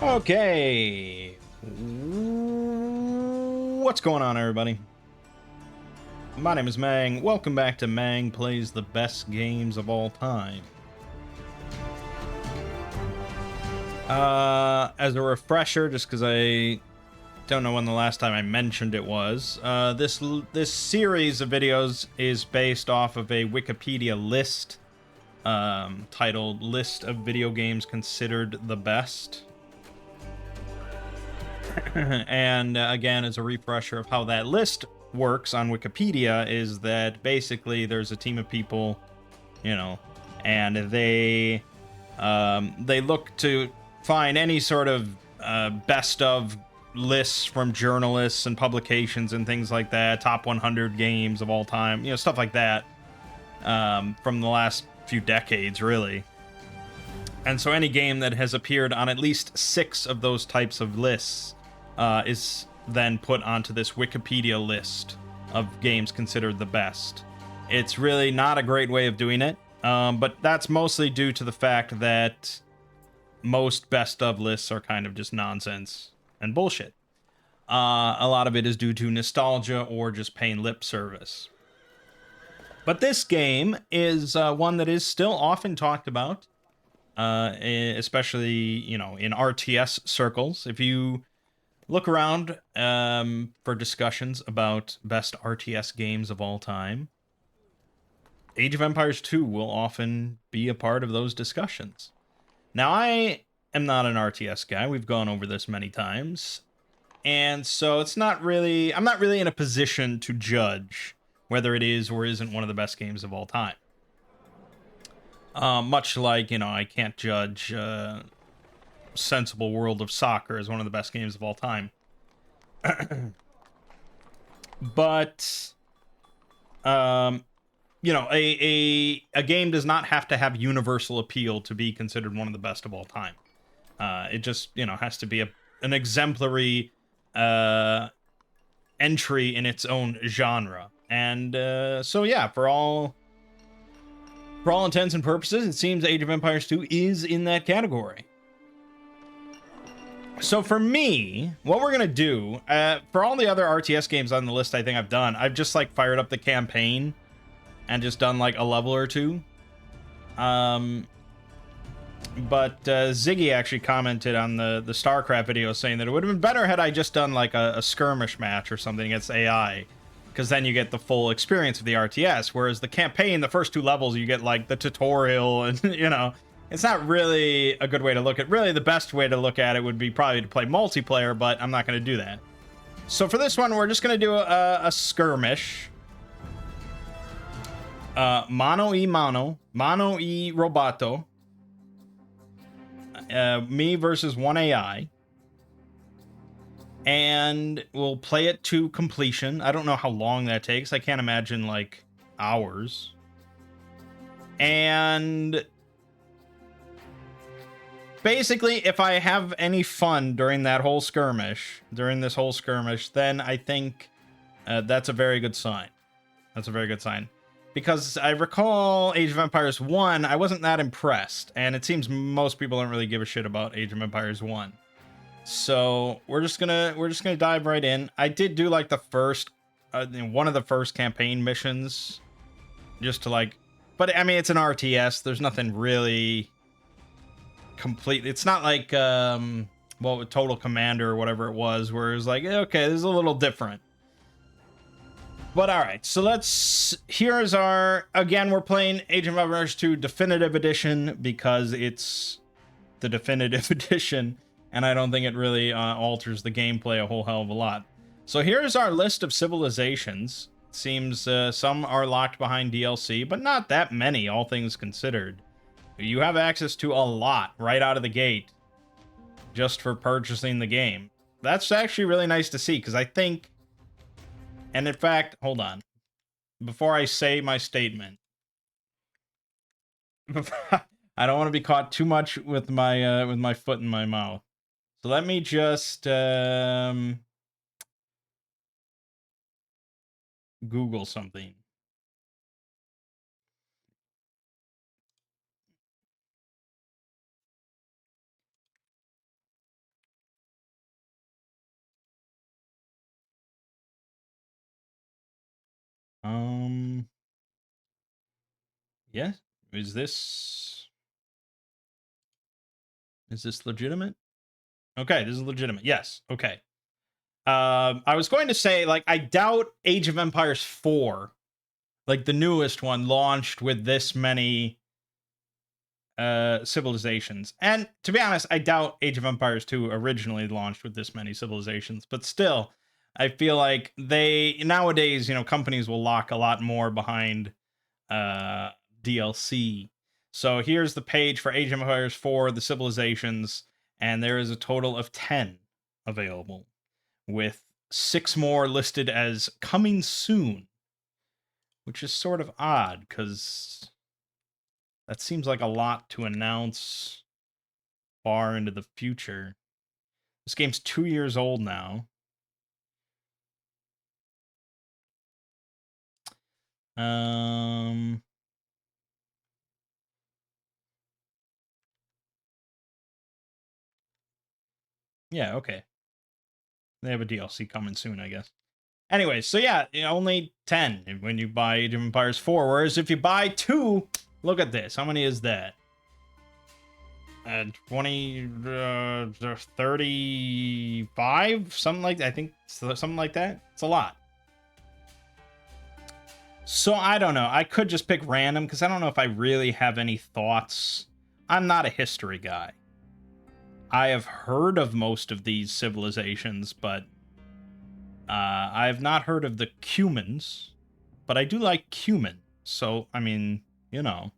Okay. What's going on, everybody? My name is Mangg. Welcome back to Mangg Plays the Best Games of All Time. As a refresher, just because I don't know when the last time I mentioned it was, this series of videos is based off of a Wikipedia list titled List of Video Games Considered the Best. And again, as a refresher of how that list works on Wikipedia, is that basically there's a team of people, and they look to find any sort of best of lists from journalists and publications and things like that, top 100 games of all time, stuff like that, from the last few decades, really. And so any game that has appeared on at least 6 of those types of lists is then put onto this Wikipedia list of games considered the best. It's really not a great way of doing it, but that's mostly due to the fact that most best of lists are kind of just nonsense and bullshit. A lot of it is due to nostalgia or just paying lip service. But this game is one that is still often talked about, especially, in RTS circles. If you look around for discussions about best RTS games of all time, Age of Empires 2 will often be a part of those discussions. Now, I am not an RTS guy. We've gone over this many times. And so I'm not really in a position to judge whether it is or isn't one of the best games of all time. Much like, I can't judge Sensible World of Soccer as one of the best games of all time. But a game does not have to have universal appeal to be considered one of the best of all time. It just has to be an exemplary entry in its own genre. And so yeah, for all intents and purposes, it seems Age of Empires 2 is in that category. So for me, what we're gonna do, for all the other RTS games on the list I think I've done, I've just fired up the campaign and just done a level or two. But Ziggy actually commented on the StarCraft video saying that it would have been better had I just done a skirmish match or something against AI, because then you get the full experience of the RTS, whereas the campaign, the first 2 levels, you get the tutorial and it's not really a good way to look at. Really, the best way to look at it would be probably to play multiplayer, but I'm not going to do that. So for this one, we're just going to do a skirmish. Mano y roboto. Me versus 1 AI. And we'll play it to completion. I don't know how long that takes. I can't imagine hours. And basically, if I have any fun during this whole skirmish, then I think that's a very good sign. That's a very good sign. Because I recall Age of Empires 1, I wasn't that impressed. And it seems most people don't really give a shit about Age of Empires 1. So we're just gonna dive right in. I did do the first, one of the first campaign missions, just to but I mean, it's an RTS. There's nothing really complete. It's not Total Commander or whatever it was, where it was okay, this is a little different. But all right, so here's our, again, we're playing Age of Empires 2 Definitive Edition because it's the Definitive Edition, and I don't think it really alters the gameplay a whole hell of a lot. So here's our list of civilizations. It seems some are locked behind DLC, but not that many, all things considered. You have access to a lot right out of the gate just for purchasing the game. That's actually really nice to see, because I think, and in fact, hold on, before I say my statement, I don't want to be caught too much with my foot in my mouth. So let me just Google something. Yeah. Is this legitimate? Okay, this is legitimate. Yes. Okay. I was going to say, like, I doubt Age of Empires 4, like the newest one, launched with this many civilizations. And to be honest, I doubt Age of Empires 2 originally launched with this many civilizations, but still, I feel like they nowadays, companies will lock a lot more behind DLC. So here's the page for Age of Empires 4, the civilizations, and there is a total of 10 available, with 6 more listed as coming soon, which is sort of odd because that seems like a lot to announce far into the future. This game's 2 years old now. Yeah, okay. They have a DLC coming soon, I guess. Anyway, so yeah, only 10 when you buy Age of Empires 4, whereas if you buy 2, look at this. How many is that? 20, 35? Something like that. I think something like that. It's a lot. So I don't know. I could just pick random because I don't know if I really have any thoughts. I'm not a history guy. I have heard of most of these civilizations, but I have not heard of the Cumans. But I do like cumin. So, I mean, I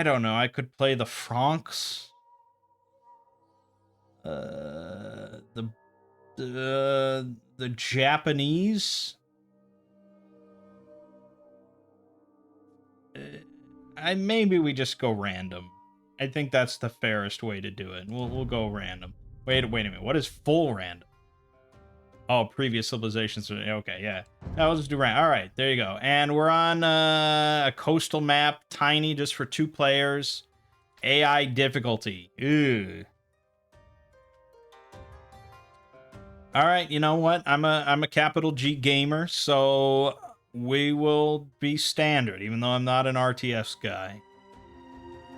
don't know. I could play the Franks. The Japanese. Maybe we just go random. I think that's the fairest way to do it. We'll go random. Wait a minute. What is full random? Oh, previous civilizations. Okay, yeah. Now let's just do random. All right, there you go. And we're on a coastal map, tiny, just for 2 players. AI difficulty. Ew. All right, you know what? I'm a capital G gamer, so we will be standard, even though I'm not an RTS guy.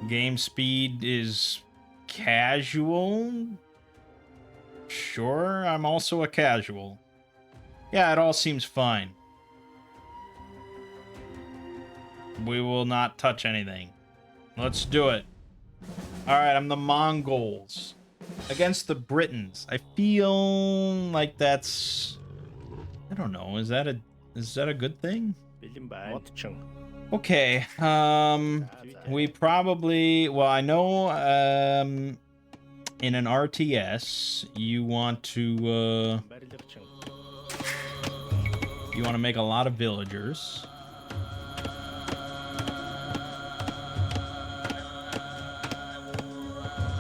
Game speed is casual. Sure, I'm also a casual. Yeah, it all seems fine. We will not touch anything. Let's do it. Alright, I'm the Mongols. Against the Britons. I feel like that's... I don't know, is that a good thing? Okay, we probably... Well, I know, in an RTS, you want to make a lot of villagers.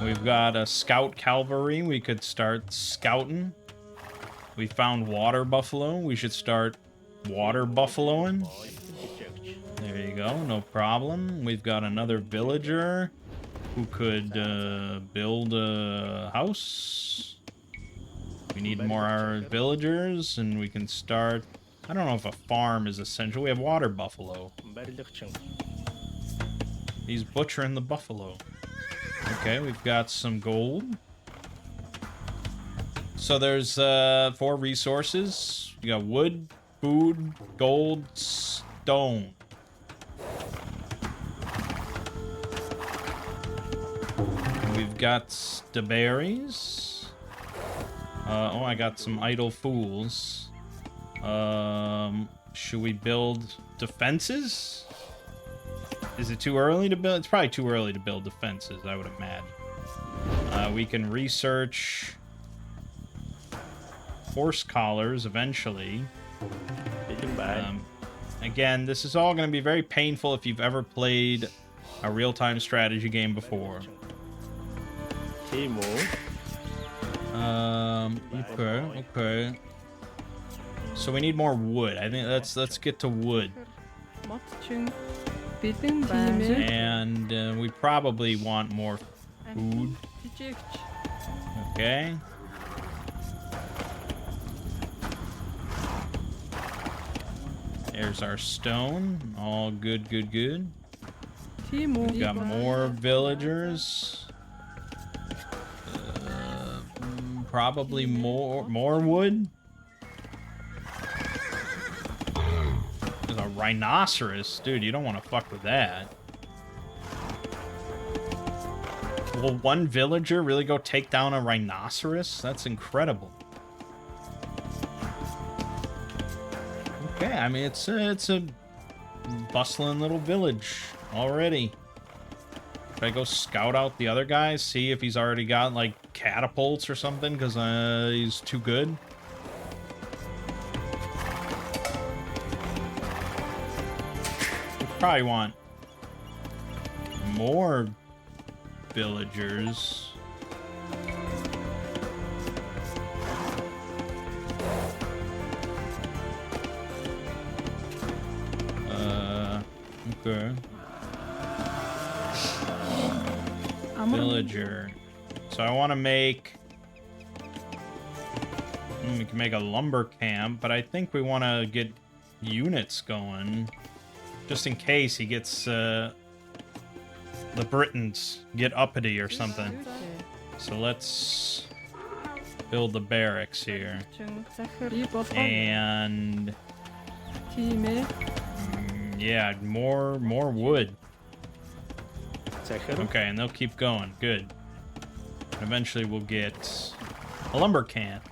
We've got a scout cavalry. We could start scouting. We found water buffalo. We should start water buffaloing. There you go. No problem. We've got another villager who could build a house. We need more villagers, and we can start... I don't know if a farm is essential. We have water buffalo. He's butchering the buffalo. Okay, we've got some gold. So there's 4 resources. You got wood, food, gold, stone. And we've got the berries. Oh, I got some idle fools. Should we build defenses? Is it too early to build? It's probably too early to build defenses, I would imagine. We can research horse collars eventually. Again, this is all going to be very painful if you've ever played a real-time strategy game before. Okay. So we need more wood. I think let's get to wood. And we probably want more food. Okay. There's our stone. All good, good, good. We got got more villagers. Probably more wood. There's a rhinoceros. Dude, you don't want to fuck with that. Will one villager really go take down a rhinoceros? That's incredible. Okay, I mean, it's a bustling little village already. Should I go scout out the other guys, see if he's already got, like, catapults or something, because he's too good? We probably want more villagers. Okay. Villager. So I want to make... we can make a lumber camp, but I think we want to get units going. Just in case he gets... the Britons get uppity or something. So let's build the barracks here. And... yeah, more wood. Okay, and they'll keep going. Good. Eventually we'll get a lumber camp.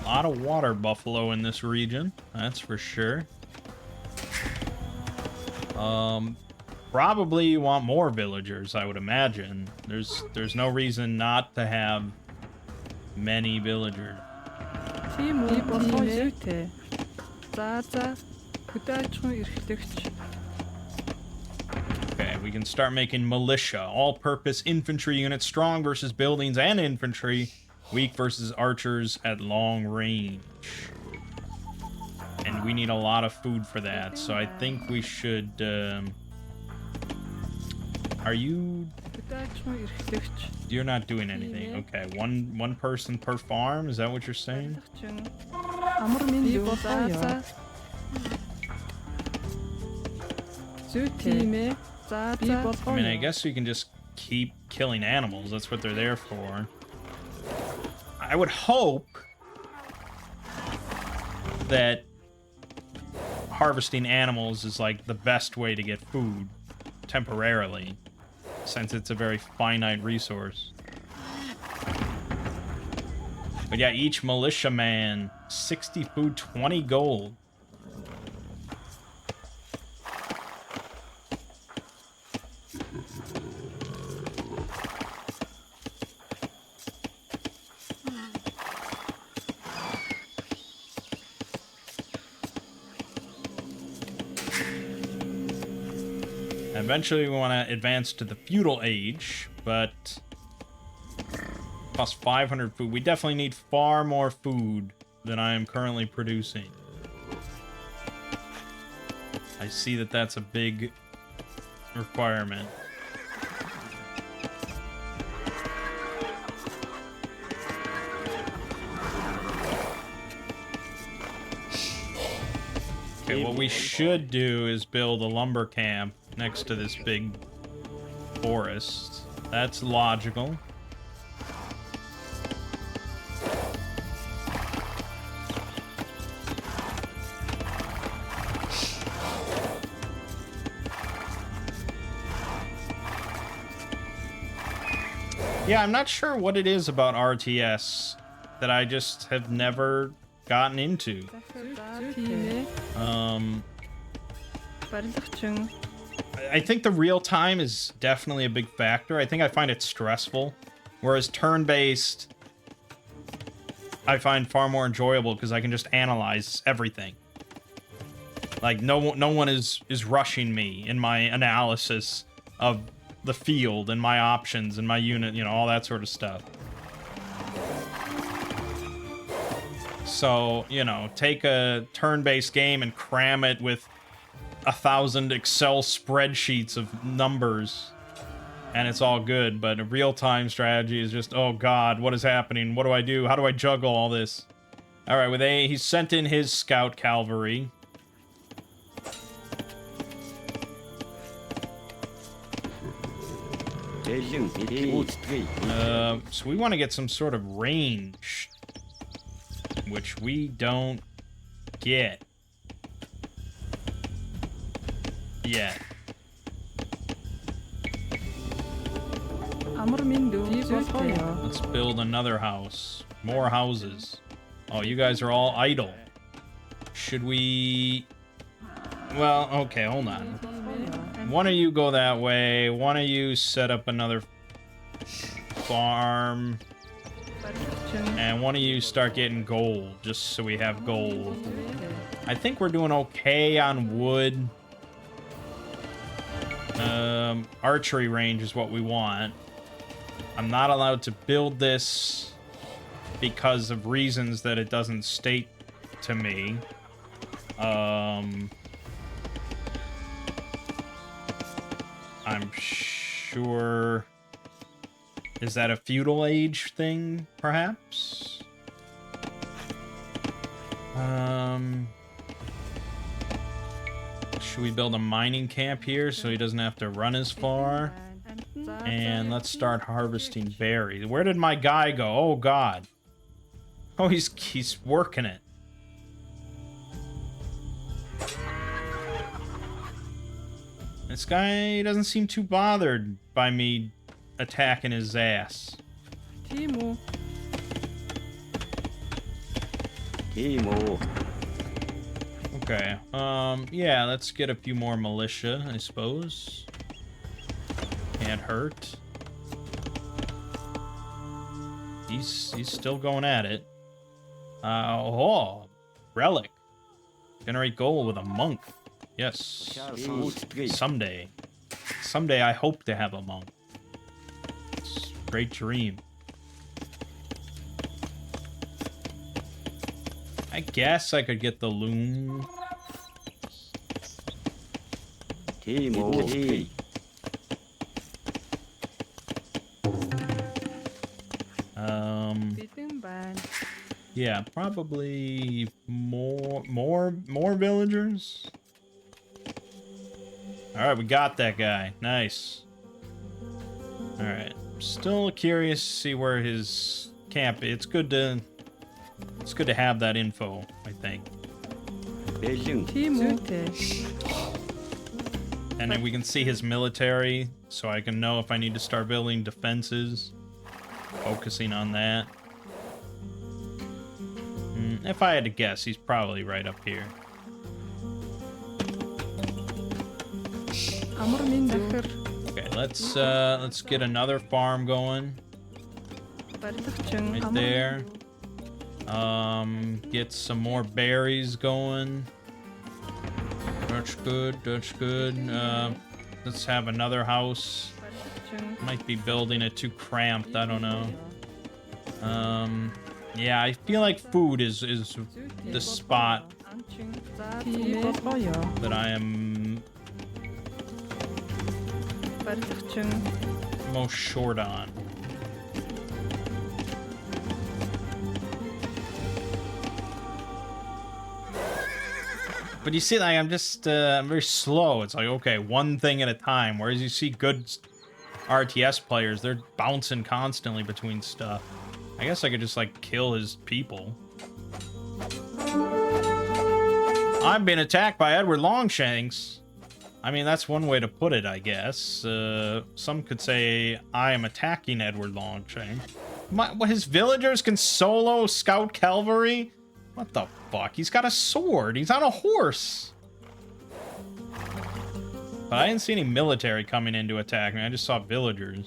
A lot of water buffalo in this region, that's for sure. Probably you want more villagers, I would imagine. There's no reason not to have many villagers. Okay, we can start making militia. All-purpose infantry units, strong versus buildings and infantry, weak versus archers at long range. And we need a lot of food for that, so I think we should... Are you... You're not doing anything. Okay, one person per farm? Is that what you're saying? I mean, I guess we can just keep killing animals. That's what they're there for. I would hope that harvesting animals is like the best way to get food temporarily, since it's a very finite resource. But yeah, each militiaman, 60 food, 20 gold. Eventually we want to advance to the feudal age, but plus 500 food. We definitely need far more food than I am currently producing. I see that that's a big requirement. Okay, what we should do is build a lumber camp next to this big forest. That's logical. Yeah, I'm not sure what it is about RTS that I just have never gotten into. I think the real time is definitely a big factor. I think I find it stressful, whereas turn-based I find far more enjoyable because I can just analyze everything. Like no one is rushing me in my analysis of the field and my options and my unit, you know, all that sort of stuff. So, you know, take a turn-based game and cram it with 1,000 Excel spreadsheets of numbers and it's all good, but a real-time strategy is just, oh god, what is happening? What do I do? How do I juggle all this? Alright, with A, he's sent in his scout cavalry. So we want to get some sort of range, which we don't get yet. Let's build another house. More houses. Oh, you guys are all idle. Should we... Well, okay, hold on. One of you go that way. One of you set up another farm. And one of you start getting gold, just so we have gold. I think we're doing okay on wood. Archery range is what we want. I'm not allowed to build this because of reasons that it doesn't state to me. I'm sure... Is that a feudal age thing, perhaps? Should we build a mining camp here so he doesn't have to run as far? And let's start harvesting berries. Where did my guy go? Oh, God. Oh, he's working it. This guy doesn't seem too bothered by me attacking his ass. Timo. Okay. Yeah, let's get a few more militia, I suppose. Can't hurt. He's still going at it. Oh, relic. Generate gold with a monk. Yes. Someday. Someday I hope to have a monk. It's a great dream. I guess I could get the loom. Yeah, probably more villagers. All right, we got that guy. Nice. All right, still curious to see where his camp is. It's good to have that info, I think. And then we can see his military, so I can know if I need to start building defenses. Focusing on that. If I had to guess, he's probably right up here. Okay, let's get another farm going. Right there. Get some more berries going. That's good, that's good. Let's have another house. Might be building it too cramped, I don't know. Yeah, I feel like food is the spot that I am most short on. But you see, like, I'm just, I'm very slow. It's like, okay, one thing at a time. Whereas you see good RTS players, they're bouncing constantly between stuff. I guess I could just, like, kill his people. I'm being attacked by Edward Longshanks. I mean, that's one way to put it, I guess. Some could say I am attacking Edward Longshanks. His villagers can solo scout cavalry? What the fuck? He's got a sword. He's on a horse. But I didn't see any military coming in to attack me. I just saw villagers.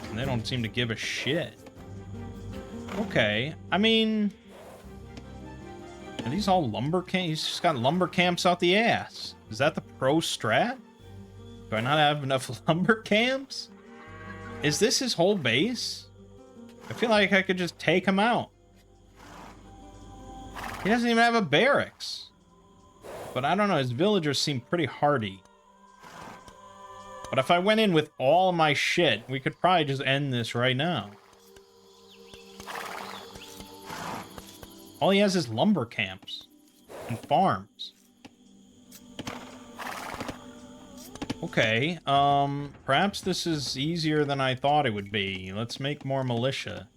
And they don't seem to give a shit. Okay. I mean... Are these all lumber camps? He's just got lumber camps out the ass. Is that the pro strat? Do I not have enough lumber camps? Is this his whole base? I feel like I could just take him out. He doesn't even have a barracks. But I don't know, his villagers seem pretty hardy. But if I went in with all my shit, we could probably just end this right now. All he has is lumber camps and farms. Okay, perhaps this is easier than I thought it would be. Let's make more militia.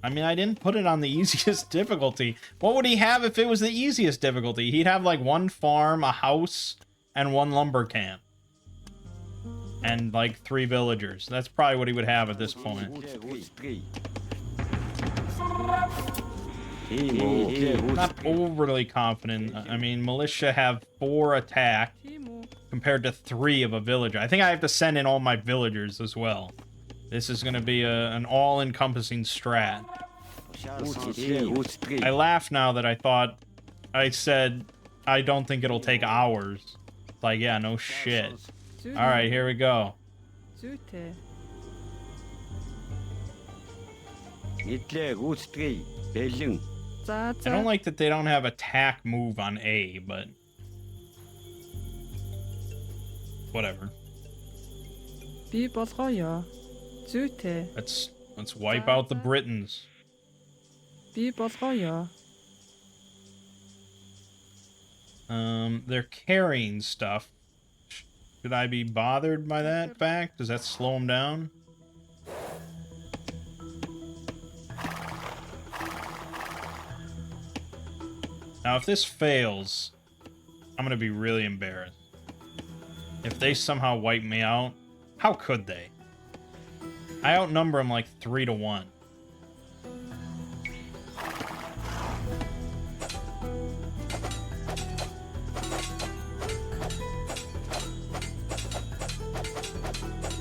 I mean, I didn't put it on the easiest difficulty. What would he have if it was the easiest difficulty? He'd have like one farm, a house, and one lumber camp. And like 3 villagers. That's probably what he would have at this point. Not overly confident. I mean, militia have 4 attack compared to 3 of a villager. I think I have to send in all my villagers as well. This is going to be an all-encompassing strat. I laugh now that I said I don't think it'll take hours. Like, yeah, no shit. Alright, here we go. I don't like that they don't have attack move on A, but whatever. Let's wipe out the Britons. They're carrying stuff. Should I be bothered by that fact? Does that slow them down? Now, if this fails, I'm gonna be really embarrassed. If they somehow wipe me out, how could they? I outnumber them like 3-1.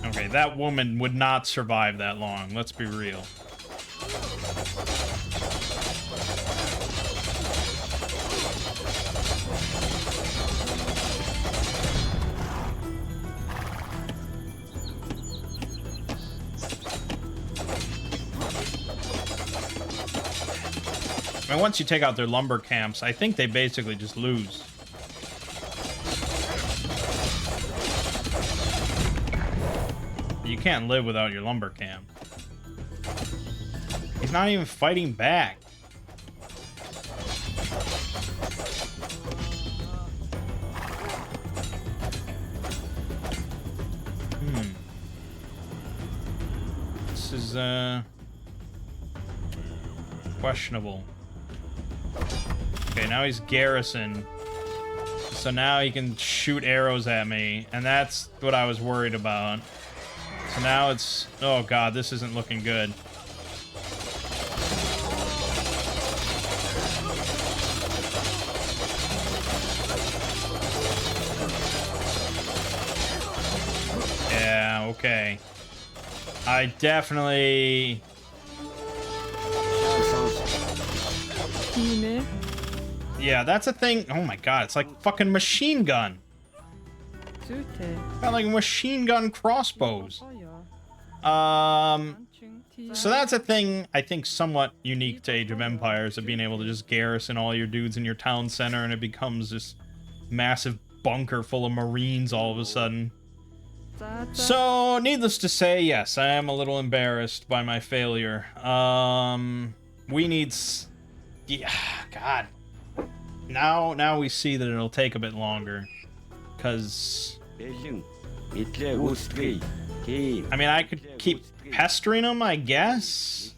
Okay, that woman would not survive that long, let's be real. I mean, once you take out their lumber camps, I think they basically just lose. You can't live without your lumber camp. He's not even fighting back. This is, questionable. Okay, now he's garrison. So now he can shoot arrows at me, and that's what I was worried about. So now it's... oh god, this isn't looking good. Yeah, okay. I definitely... yeah, that's a thing. Oh my god, it's like fucking machine gun. Got like machine gun crossbows. So that's a thing I think somewhat unique to Age of Empires, of being able to just garrison all your dudes in your town center and it becomes this massive bunker full of Marines all of a sudden. So, needless to say, yes, I am a little embarrassed by my failure. We need... yeah, god. Now we see that it'll take a bit longer. Because... I mean, I could keep pestering them, I guess?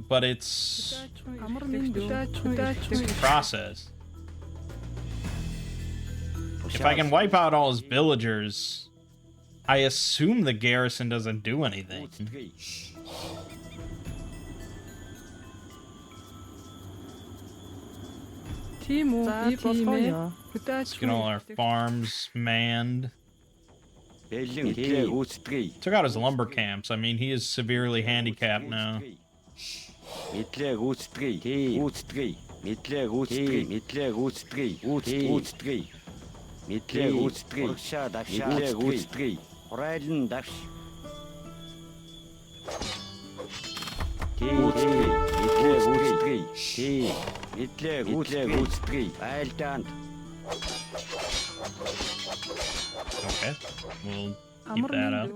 But it's a process. If I can wipe out all his villagers, I assume the garrison doesn't do anything. Let's get all our farms manned. Took out his lumber camps. I mean, he is severely handicapped now. Mittlere Rutstri. Mittlere Rutstri. Horizon Dash. Rutstri. Mittlere Rutstri. T. Mittlere Rutstri. Eilstand. Okay, we'll keep that up.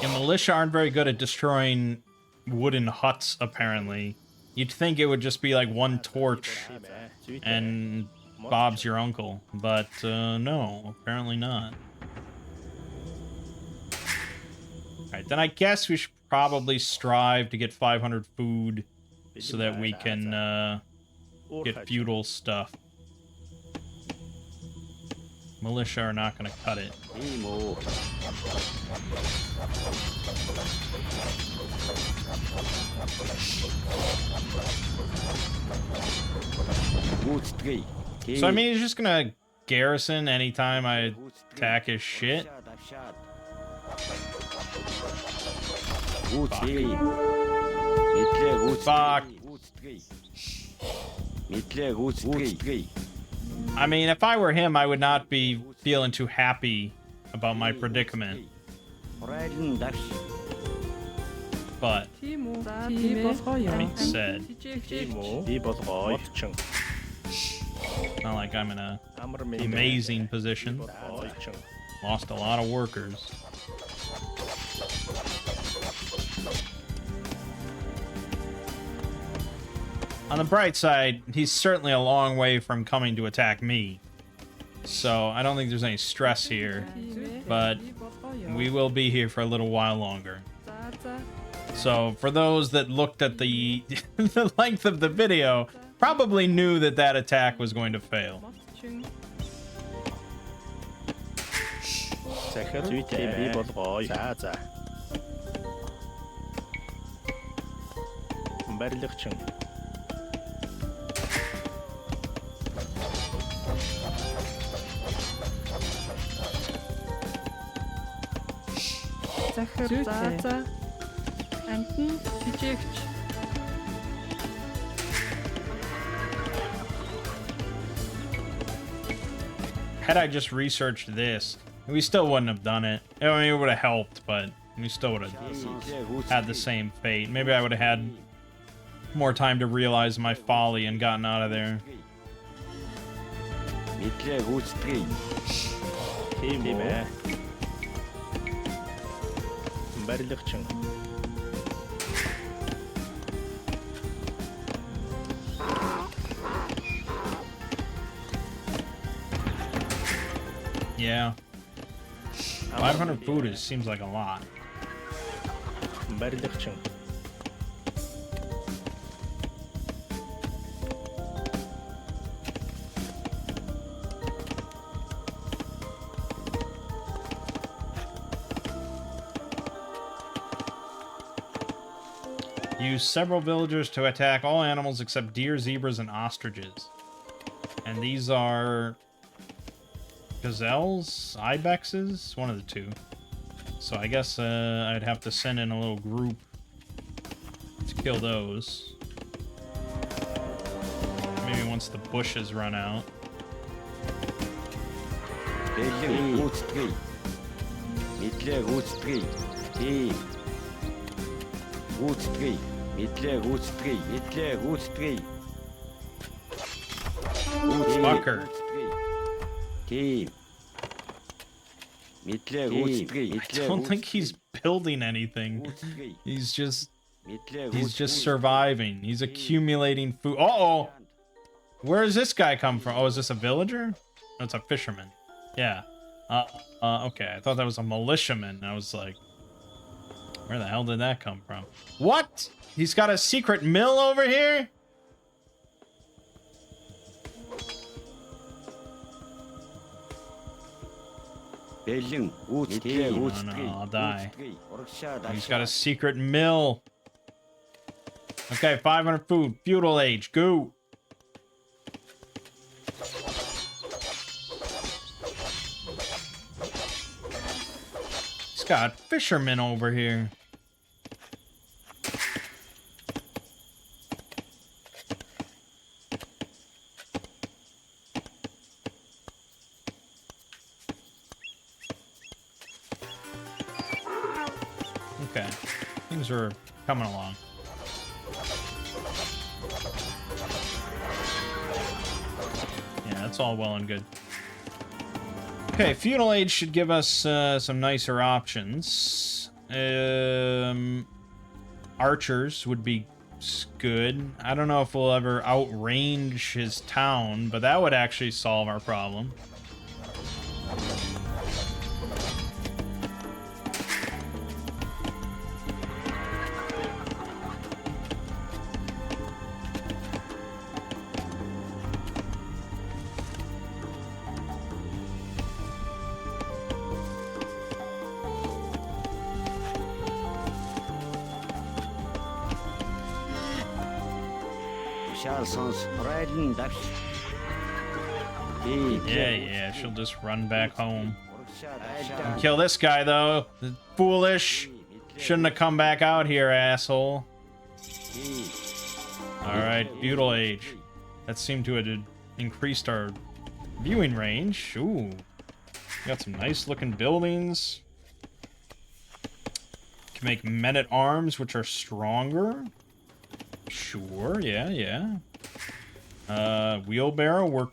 Yeah, militia aren't very good at destroying wooden huts, apparently. You'd think it would just be like one torch and Bob's your uncle, but no, apparently not. Alright, then I guess we should probably strive to get 500 food so that we can get feudal stuff. Militia are not going to cut it. So I mean, he's just going to garrison anytime I attack his shit. Fuck. I mean, if I were him, I would not be feeling too happy about my predicament. But, being said, it's not like I'm in a amazing position. Lost a lot of workers. On the bright side, he's certainly a long way from coming to attack me. So I don't think there's any stress here, but we will be here for a little while longer. So for those that looked at the, the length of the video, probably knew that that attack was going to fail. Had I just researched this, we still wouldn't have done it. I mean, it would have helped, but we still would have had the same fate. Maybe I would have had more time to realize my folly and gotten out of there. Yeah. 500 food seems like a lot. Use several villagers to attack all animals except deer, zebras, and ostriches. And these are gazelles, ibexes, one of the two. So I guess I'd have to send in a little group to kill those. Maybe once the bushes run out. Fucker. I don't think he's building anything. He's just surviving. He's accumulating food. Uh-oh! Where does this guy come from? Oh, is this a villager? No, it's a fisherman. Yeah. Okay. I thought that was a militiaman. I was like, where the hell did that come from? What? He's got a secret mill over here? Oh, no, I'll die. He's got a secret mill. Okay, 500 food. Feudal age. Go. He's got fishermen over here. Okay. Things are coming along. Yeah, that's all well and good. Okay, feudal age should give us some nicer options. Archers would be good. I don't know if we'll ever outrange his town, but that would actually solve our problem. Yeah, she'll just run back home. And kill this guy, though. Foolish. Shouldn't have come back out here, asshole. Alright, feudal age. That seemed to have increased our viewing range. Ooh. Got some nice looking buildings. Can make men-at-arms, which are stronger. Sure, yeah. Wheelbarrow, we're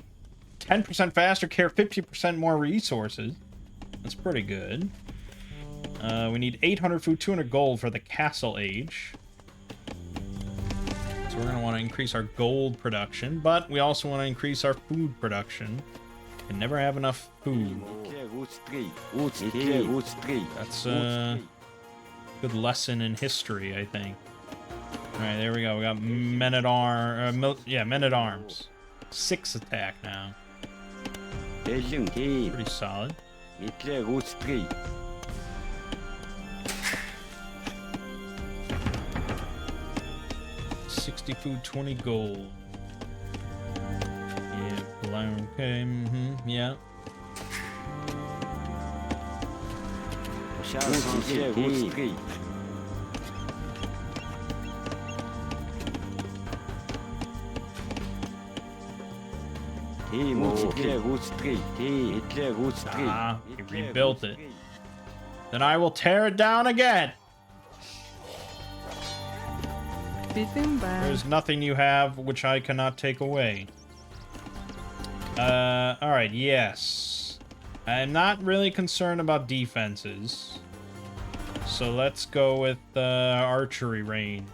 10% faster, care 50% more resources. That's pretty good. We need 800 food, 200 gold for the castle age. So we're going to want to increase our gold production, but we also want to increase our food production. Can never have enough food. That's a good lesson in history, I think. Alright, there we go. We got men-at-arms. 6 attack now. Pretty solid. 60 food, 20 gold. Yeah, okay, yeah. He rebuilt it. Then I will tear it down again. There's nothing you have which I cannot take away. Alright, yes. I'm not really concerned about defenses. So let's go with archery range.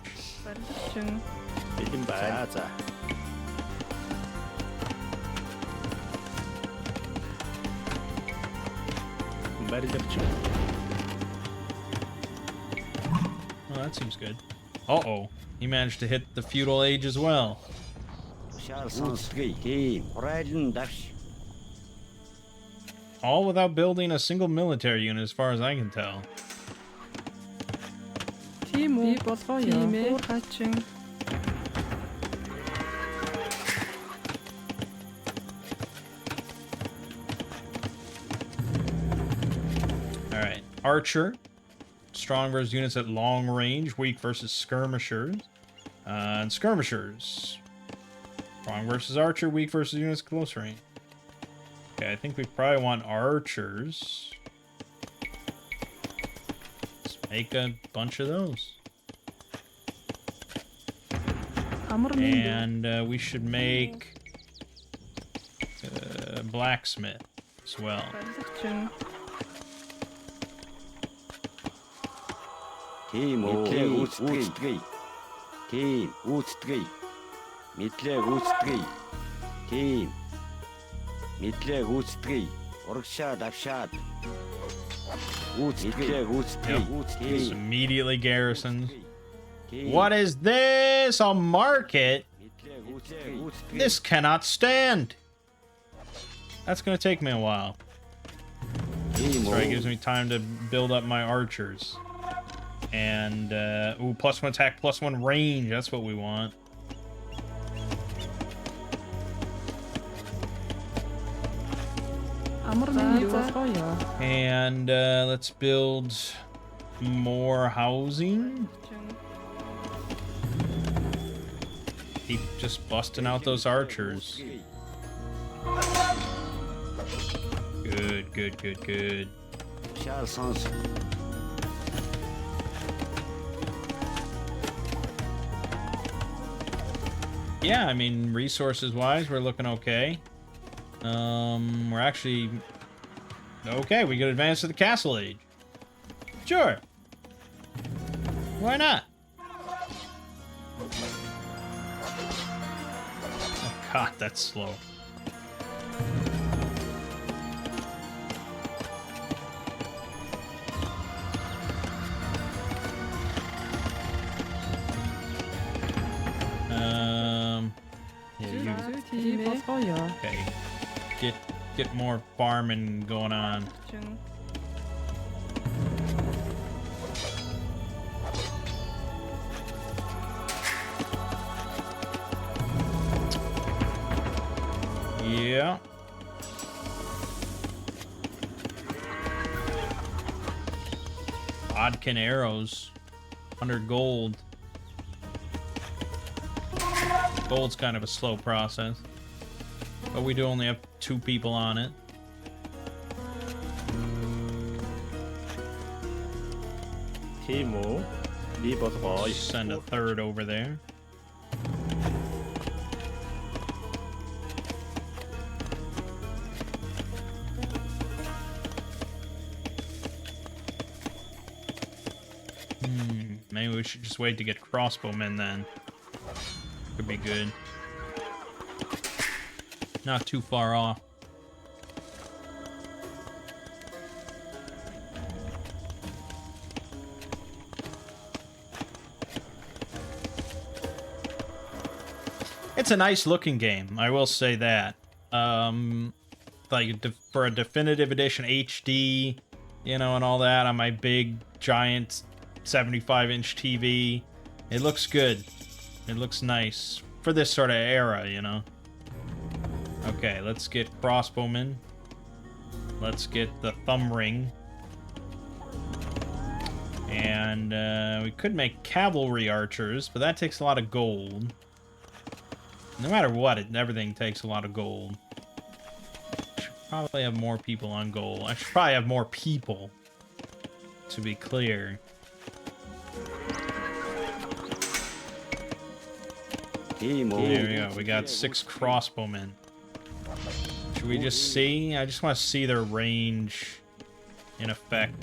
Well, that seems good. Uh-oh. He managed to hit the feudal age as well. All without building a single military unit, as far as I can tell. Alright. Archer. Strong versus units at long range. Weak versus skirmishers. And skirmishers. Strong versus archer. Weak versus units close range. Okay, I think we probably want archers. Let's make a bunch of those. And we should make blacksmith as well. Just immediately garrisons. What is this? A market? This cannot stand. That's gonna take me a while. Sorry, it gives me time to build up my archers. And, ooh, +1 attack, +1 range. That's what we want. And, let's build more housing. Keep just busting out those archers. Good. yeah, I mean, resources-wise, we're looking okay. We're actually... Okay, we could advance to the Castle Age. Sure. Why not? Oh, God, that's slow. Yeah, okay. Get more farming going on. Yeah. Bodkin arrows. 100 gold. Gold's kind of a slow process. But we do only have 2 people on it. Send a third over there. Maybe we should just wait to get crossbowmen then. Could be good. Not too far off. It's a nice looking game, I will say that. Like for a definitive edition HD, you know, and all that on my big giant 75-inch TV, it looks good. It looks nice for this sort of era, you know. Okay, let's get crossbowmen. Let's get the thumb ring. And we could make cavalry archers, but that takes a lot of gold. No matter what, everything takes a lot of gold. I should probably have more people on gold. I should probably have more people, to be clear. There we go. We got 6 crossbowmen. Should we just see? I just want to see their range in effect.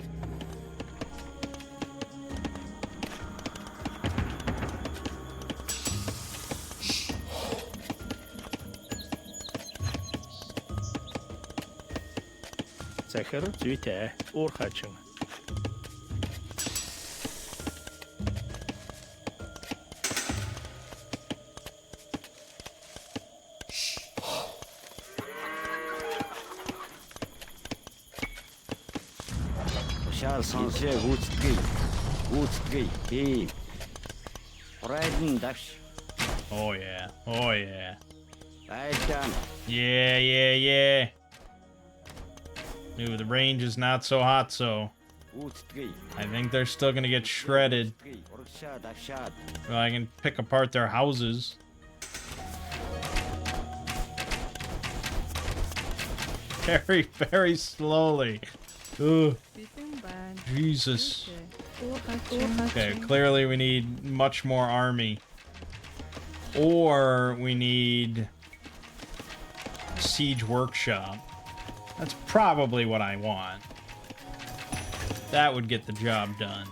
Oh yeah. Oh yeah. Yeah, yeah, yeah. Ooh, the range is not so hot, so I think they're still gonna get shredded. Well, I can pick apart their houses. Very, very slowly. Ugh. Jesus. Okay, clearly we need much more army. Or we need siege workshop. That's probably what I want. That would get the job done.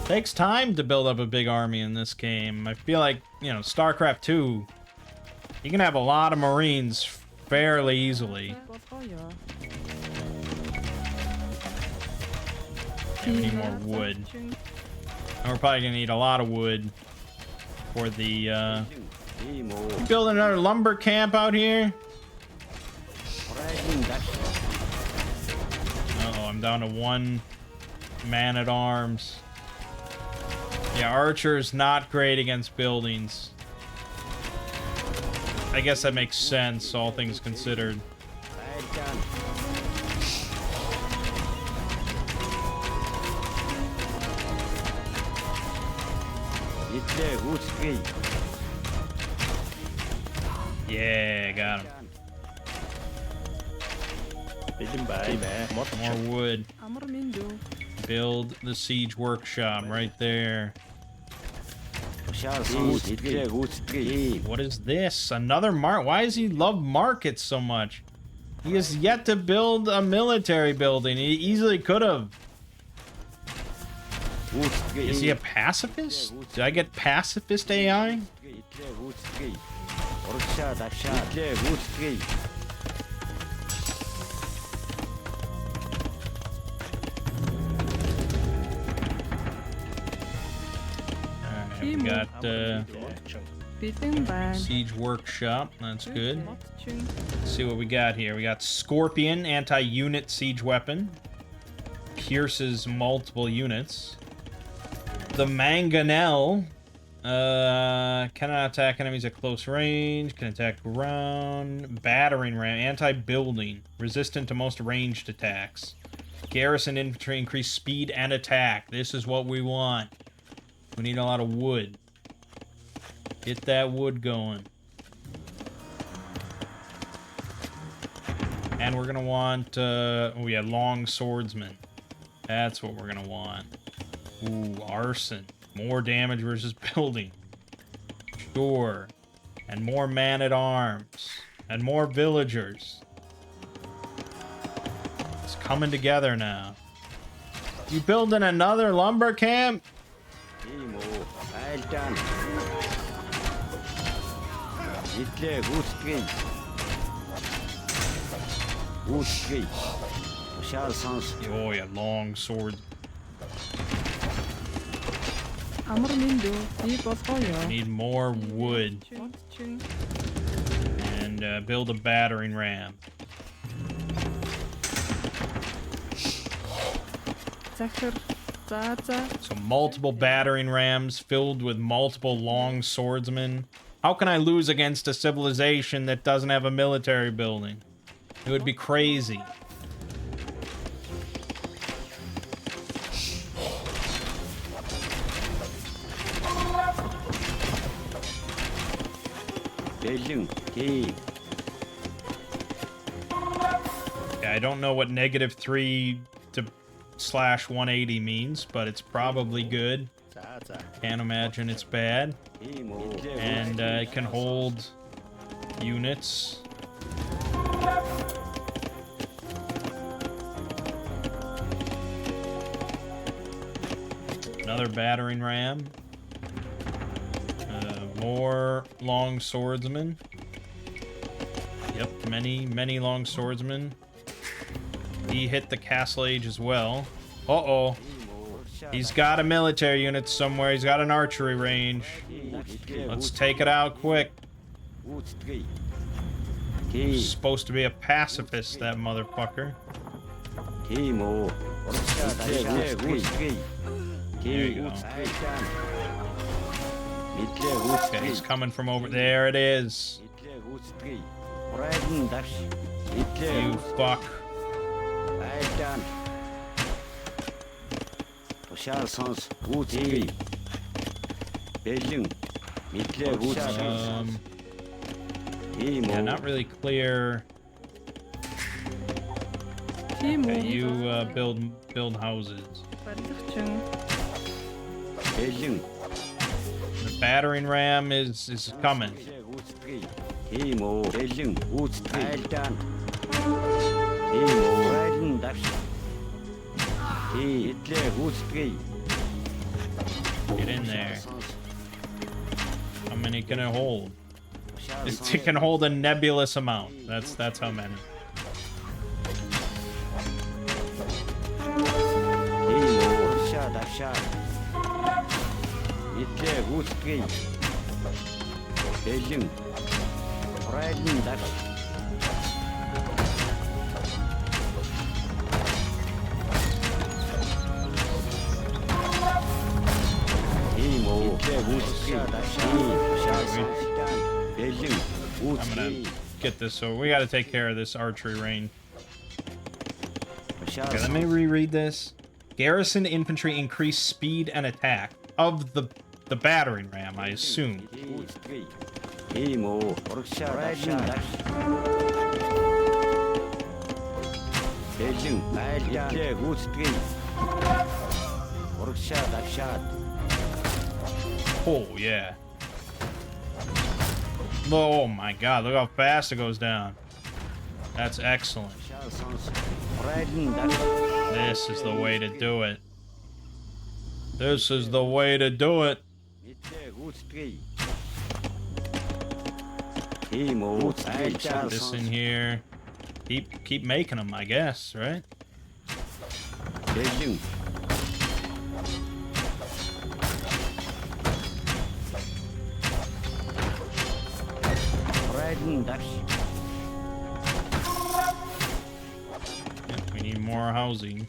Takes time to build up a big army in this game. I feel like, you know, StarCraft 2, you can have a lot of Marines fairly easily. And we need more wood. And we're probably gonna need a lot of wood for the, build another lumber camp out here? Uh-oh, I'm down to 1 man-at-arms. Yeah, archer's not great against buildings. I guess that makes sense, all things considered. Yeah, got him. More wood. Build the siege workshop right there. What is this? Another market? Why does he love markets so much? He has yet to build a military building. He easily could have. Is he a pacifist? Did I get pacifist AI? We got siege workshop. That's good. Let's see what we got here. We got Scorpion, anti-unit siege weapon. Pierces multiple units. The Mangonel cannot attack enemies at close range. Can attack ground. Battering ram, anti-building, resistant to most ranged attacks. Garrison infantry, increase speed and attack. This is what we want. We need a lot of wood. Get that wood going. And we're gonna want, oh yeah, long swordsman. That's what we're gonna want. Ooh, arson. More damage versus building. Sure. And more man-at-arms. And more villagers. It's coming together now. You building another lumber camp? Oh yeah, long sword. Need more wood. And build a battering ram. So multiple battering rams filled with multiple long swordsmen. How can I lose against a civilization that doesn't have a military building? It would be crazy. Yeah, I don't know what -3 to /180 means, but it's probably good. Can't imagine it's bad. And it can hold units. Another battering ram. More long swordsmen. Yep, many long swordsmen. He hit the castle age as well. Uh-oh. He's got a military unit somewhere. He's got an archery range. Let's take it out quick. He's supposed to be a pacifist, that motherfucker. There you go. Okay, he's coming from over there. It is. You fuck. Yeah, not really clear. Okay, you build houses. The battering ram is coming. Get in there. How many can it hold? It can hold a nebulous amount. That's how many. I'm gonna get this, so we gotta take care of this archery range. Okay, let me reread this. Garrison infantry increase speed and attack of the battering ram, I assume. Бэлэн айлаа гүйцэтгэе. Урагшаа давшаад. Oh, yeah. Oh my god, look how fast it goes down. That's excellent. This is the way to do it. This is the way to do it. Put this in here. Keep making them, I guess, right? We need more housing.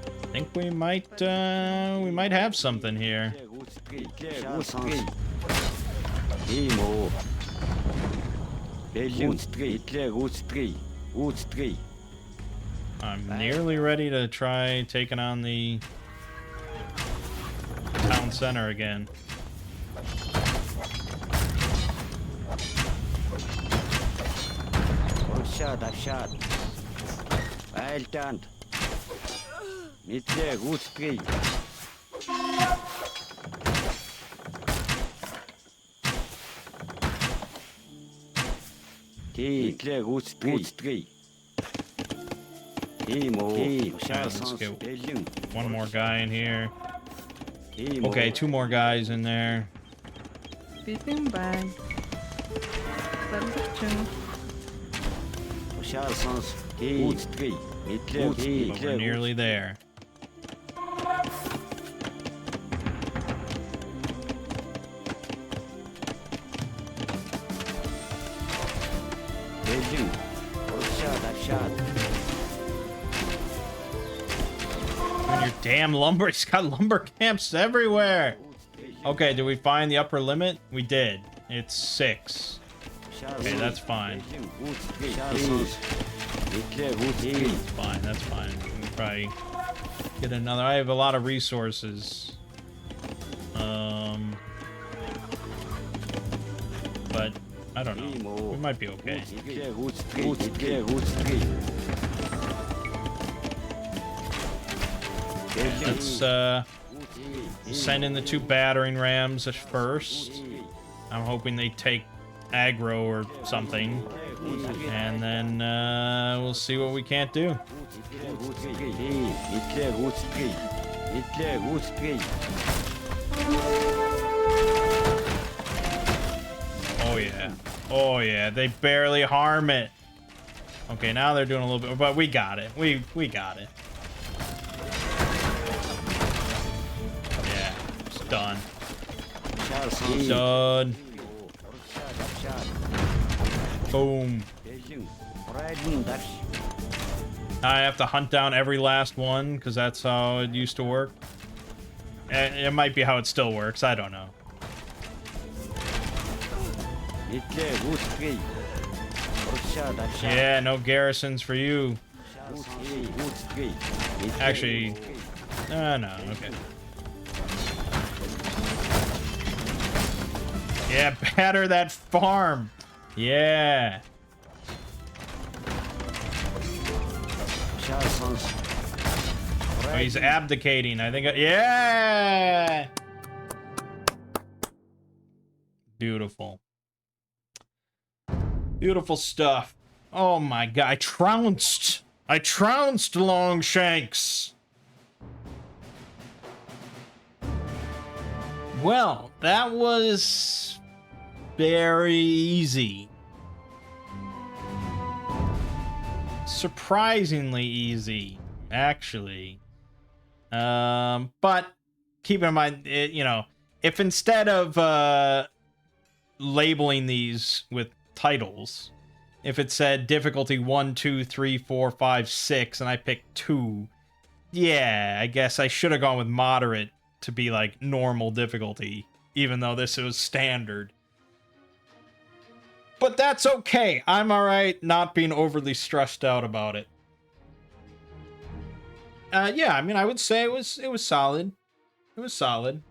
I think we might have something here. I'm nearly ready to try taking on the town center again. Давшаад. Айлдаанд. Мэдлээ гүйцэтгэе. Мэдлээ гүйцэтгэе. Let's get one more guy in here. Okay, 2 more guys in there. Sleeping bag. We're nearly there. Your damn lumber, he's got lumber camps everywhere. Okay, did we find the upper limit? We did. It's 6. Okay, that's fine. Fine, that's fine. We can probably get another. I have a lot of resources. But I don't know. We might be okay. Let's send in the 2 battering rams first. I'm hoping they take aggro or something, and then we'll see what we can't do. Oh yeah, oh yeah, they barely harm it. Okay, now they're doing a little bit, but we got it. We got it. Yeah, it's done. It's done. Boom. I have to hunt down every last one because that's how it used to work. It might be how it still works. I don't know. Yeah, no garrisons for you. Actually, no, okay. Yeah, batter that farm. Yeah. Oh, he's abdicating. I think. Yeah. Beautiful. Beautiful stuff. Oh my god! I trounced Longshanks. Well, that was very easy. Surprisingly easy, actually. But keep in mind, if instead of labeling these with titles, if it said difficulty 1, 2, 3, 4, 5, 6, and I picked 2, yeah, I guess I should have gone with moderate to be like normal difficulty, even though this was standard. But that's okay. I'm alright not being overly stressed out about it. Yeah, I mean, I would say it was solid. It was solid.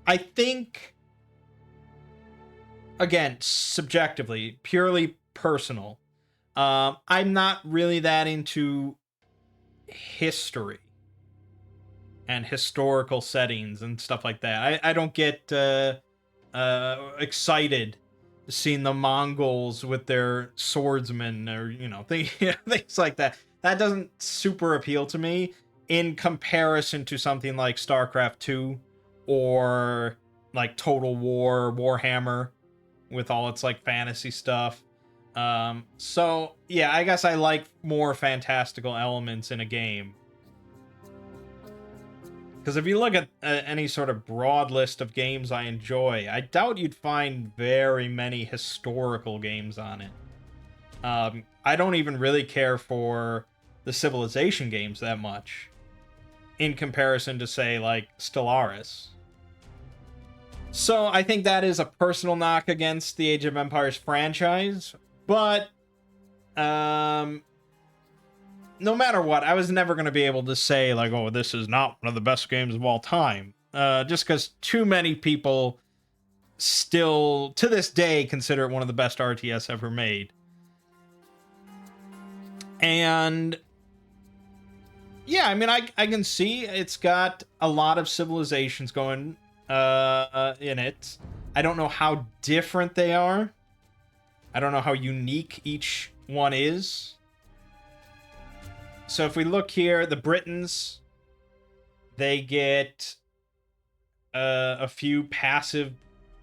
I think again, subjectively, purely personal, I'm not really that into history and historical settings and stuff like that. I don't get excited seeing the Mongols with their swordsmen or, you know, things like that. That doesn't super appeal to me in comparison to something like StarCraft 2 or like Total War, Warhammer with all its like fantasy stuff. So yeah, I guess I like more fantastical elements in a game. Because if you look at any sort of broad list of games I enjoy, I doubt you'd find very many historical games on it. I don't even really care for the Civilization games that much in comparison to, say, like, Stellaris. So I think that is a personal knock against the Age of Empires franchise, but no matter what, I was never going to be able to say, like, oh, this is not one of the best games of all time. Just because too many people still, to this day, consider it one of the best RTS ever made. And yeah, I mean, I can see it's got a lot of civilizations going in it. I don't know how different they are. I don't know how unique each one is. So if we look here, the Britons, they get a few passive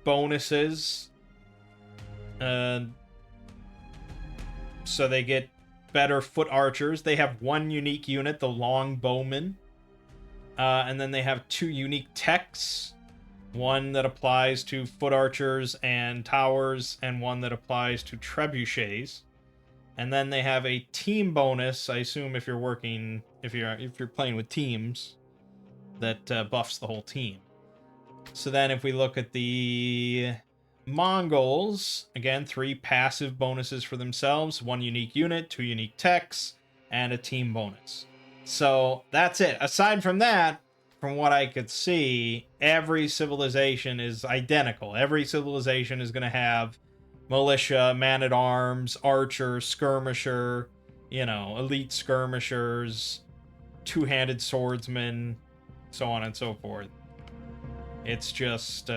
bonuses. So they get better foot archers. They have one unique unit, the long bowmen. And then they have 2 unique techs. One that applies to foot archers and towers, and one that applies to trebuchets. And then they have a team bonus, I assume if you're playing with teams, that buffs the whole team. So then if we look at the Mongols, again, 3 passive bonuses for themselves, 1 unique unit, 2 unique techs, and a team bonus. So that's it. Aside from that, from what I could see, every civilization is identical. Every civilization is going to have militia, man-at-arms, archer, skirmisher, you know, elite skirmishers, two-handed swordsmen, so on and so forth. It's just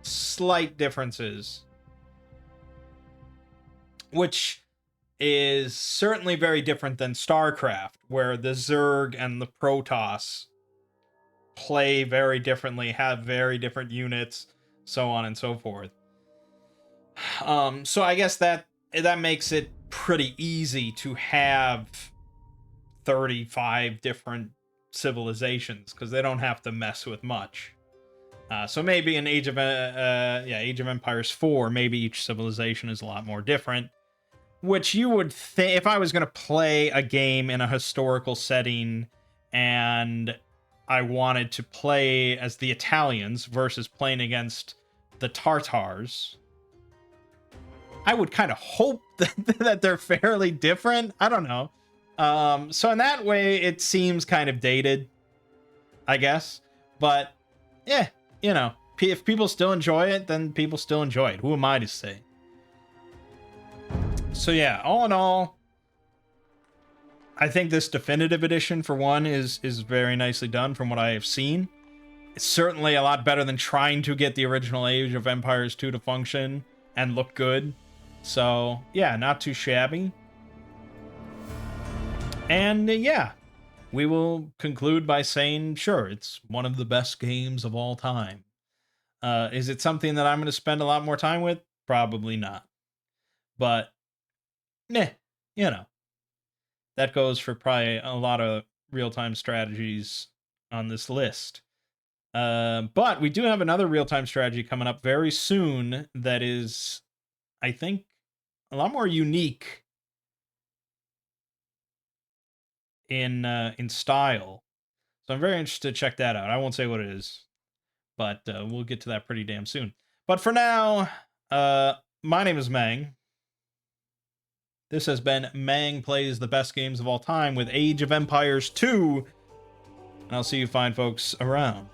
slight differences, which is certainly very different than StarCraft, where the Zerg and the Protoss play very differently, have very different units, so on and so forth. So I guess that makes it pretty easy to have 35 different civilizations, because they don't have to mess with much. So maybe in Age of Empires 4, maybe each civilization is a lot more different, which you would think, if I was going to play a game in a historical setting and I wanted to play as the Italians versus playing against the Tartars, I would kind of hope that they're fairly different. I don't know. So in that way, it seems kind of dated, I guess. But, yeah, you know, if people still enjoy it, then people still enjoy it. Who am I to say? So yeah, all in all, I think this definitive edition, for one, is very nicely done from what I have seen. It's certainly a lot better than trying to get the original Age of Empires 2 to function and look good. So, yeah, not too shabby. And, yeah, we will conclude by saying, sure, it's one of the best games of all time. Is it something that I'm going to spend a lot more time with? Probably not. But, meh, you know. That goes for probably a lot of real-time strategies on this list. But we do have another real-time strategy coming up very soon that is, I think, a lot more unique in style. So I'm very interested to check that out. I won't say what it is, but we'll get to that pretty damn soon. But for now, my name is Mangg. This has been Mangg Plays the Best Games of All Time with Age of Empires 2. And I'll see you fine folks around.